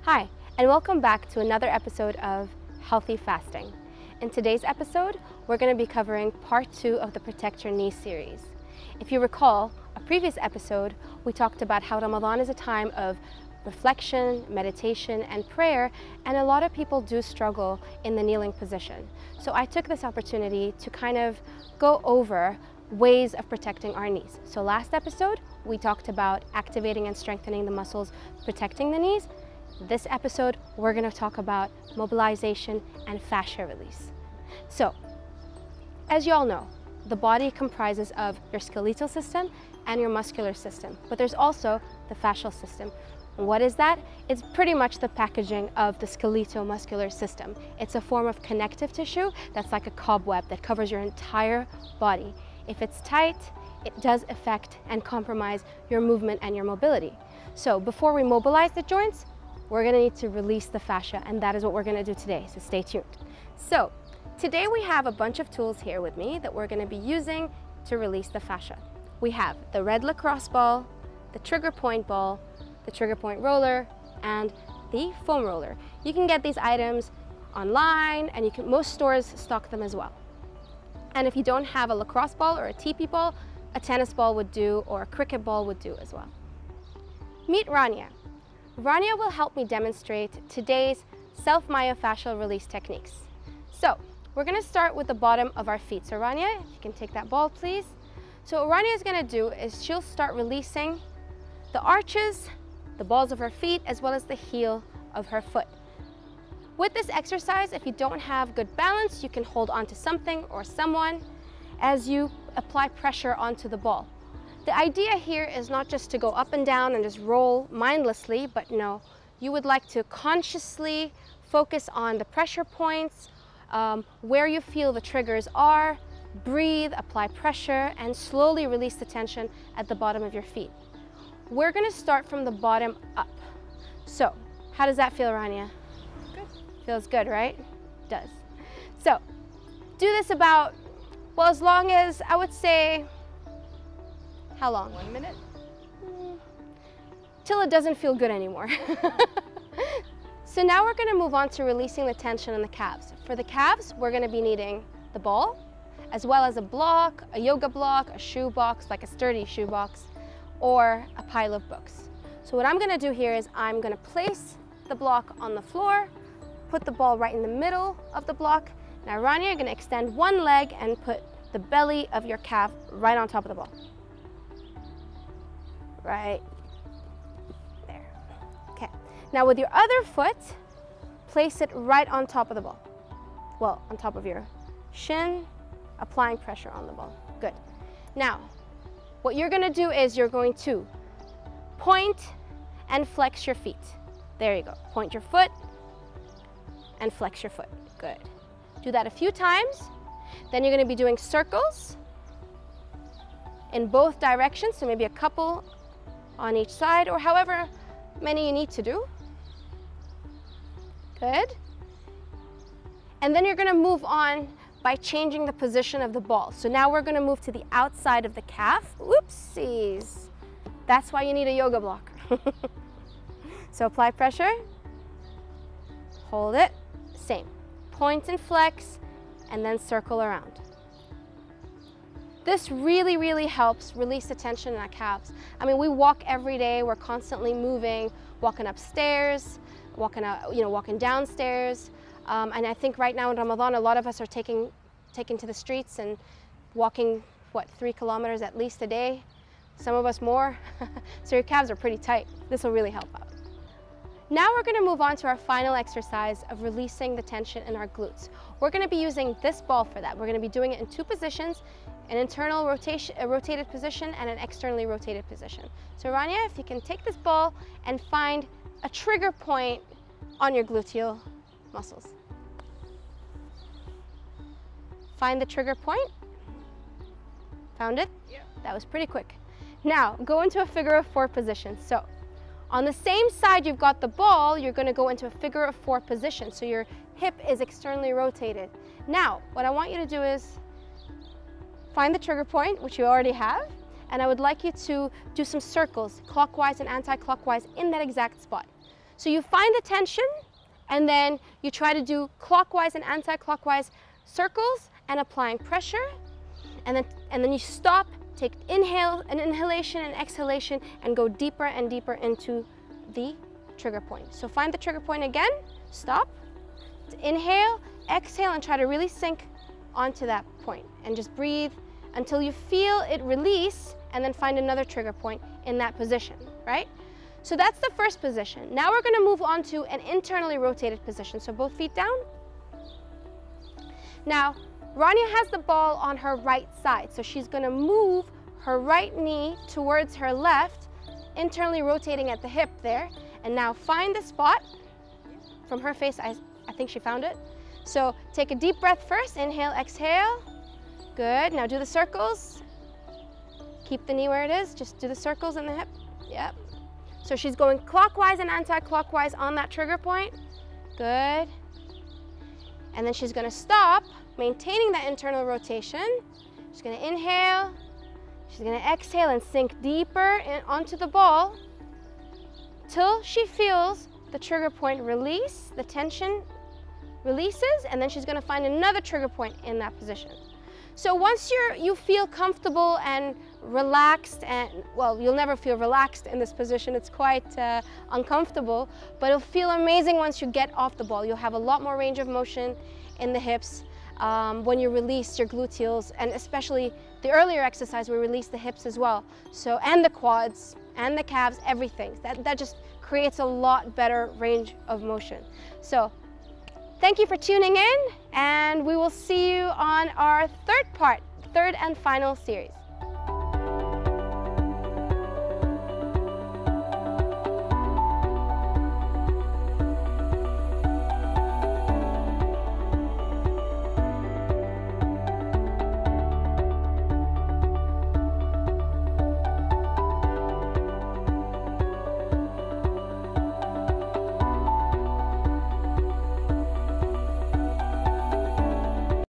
Hi, and welcome back to another episode of Healthy Fasting. In today's episode, we're going to be covering part 2 of the Protect Your Knee series. If you recall, a previous episode, we talked about how Ramadan is a time of reflection, meditation, and prayer, and a lot of people do struggle in the kneeling position. So I took this opportunity to kind of go over ways of protecting our knees. So last episode, we talked about activating and strengthening the muscles, protecting the knees. This episode, we're going to talk about mobilization and fascia release. So, as you all know, the body comprises of your skeletal system and your muscular system, but there's also the fascial system. What is that? It's pretty much the packaging of the skeletal-muscular system. It's a form of connective tissue that's like a cobweb that covers your entire body. If it's tight, it does affect and compromise your movement and your mobility. So before we mobilize the joints, we're going to need to release the fascia, and that is what we're going to do today, so stay tuned. So today we have a bunch of tools here with me that we're going to be using to release the fascia. We have the red lacrosse ball, the trigger point ball, the trigger point roller, and the foam roller. You can get these items online, and most stores stock them as well. And if you don't have a lacrosse ball or a TP ball, a tennis ball would do, or a cricket ball would do as well. Meet Rania. Rania will help me demonstrate today's self-myofascial release techniques. So we're going to start with the bottom of our feet. So Rania, if you can take that ball, please. So what Rania is going to do is she'll start releasing the arches, the balls of her feet, as well as the heel of her foot. With this exercise, if you don't have good balance, you can hold onto something or someone as you apply pressure onto the ball. The idea here is not just to go up and down and just roll mindlessly, but no, you would like to consciously focus on the pressure points, where you feel the triggers are, breathe, apply pressure, and slowly release the tension at the bottom of your feet. We're going to start from the bottom up. So, how does that feel, Rania? Good. Feels good, right? It does. So, do this about, well, as long as, I would say, how long? 1 minute? Till it doesn't feel good anymore. So now we're going to move on to releasing the tension in the calves. For the calves, we're going to be needing the ball, as well as a block, a yoga block, a shoe box, like a sturdy shoe box, or a pile of books. So what I'm going to do here is I'm going to place the block on the floor, put the ball right in the middle of the block. Now Rania, you're going to extend one leg and put the belly of your calf right on top of the ball. Right there. Okay. Now with your other foot, place it right on top of the ball. Well, on top of your shin, applying pressure on the ball. Good. Now, what you're going to do is you're going to point and flex your feet. There you go. Point your foot and flex your foot. Good. Do that a few times. Then you're going to be doing circles in both directions, so maybe a couple on each side, or however many you need to do. Good. And then you're going to move on by changing the position of the ball. So now we're going to move to the outside of the calf. Oopsies. That's why you need a yoga block. So apply pressure, hold it, same. Point and flex, and then circle around. This really, really helps release the tension in our calves. I mean, we walk every day, we're constantly moving, walking upstairs, walking downstairs. And I think right now in Ramadan, a lot of us are taking to the streets and walking, what, 3 kilometers at least a day? Some of us more. So your calves are pretty tight. This will really help out. Now we're going to move on to our final exercise of releasing the tension in our glutes. We're going to be using this ball for that. We're going to be doing it in 2 positions, an internal rotation, a rotated position, and an externally rotated position. So Rania, if you can take this ball and find a trigger point on your gluteal muscles. Find the trigger point. Found it? Yeah. That was pretty quick. Now, go into a figure of 4 position. So, on the same side you've got the ball, you're going to go into a figure of 4 position. So your hip is externally rotated. Now, what I want you to do is find the trigger point, which you already have, and I would like you to do some circles, clockwise and anti-clockwise, in that exact spot. So you find the tension, and then you try to do clockwise and anti-clockwise circles and applying pressure, and then you stop, take an inhalation and exhalation, and go deeper and deeper into the trigger point. So find the trigger point again, stop, inhale, exhale, and try to really sink onto that point, and just breathe until you feel it release, and then find another trigger point in that position, right? So that's the first position. Now we're gonna move on to an internally rotated position. So both feet down. Now, Rania has the ball on her right side, so she's gonna move her right knee towards her left, internally rotating at the hip there. And now find the spot. From her face, I think she found it. So take a deep breath first, inhale, exhale. Good, now do the circles. Keep the knee where it is, just do the circles in the hip. Yep. So she's going clockwise and anti-clockwise on that trigger point. Good. And then she's gonna stop, maintaining that internal rotation. She's gonna inhale, she's gonna exhale and sink deeper onto the ball till she feels the trigger point release, the tension releases, and then she's gonna find another trigger point in that position. So once you feel comfortable and relaxed, and well, you'll never feel relaxed in this position, it's quite uncomfortable, but it'll feel amazing once you get off the ball. You'll have a lot more range of motion in the hips when you release your gluteals, and especially the earlier exercise we release the hips as well. So, and the quads and the calves, everything. That just creates a lot better range of motion. So thank you for tuning in, and we will see you on our third and final series.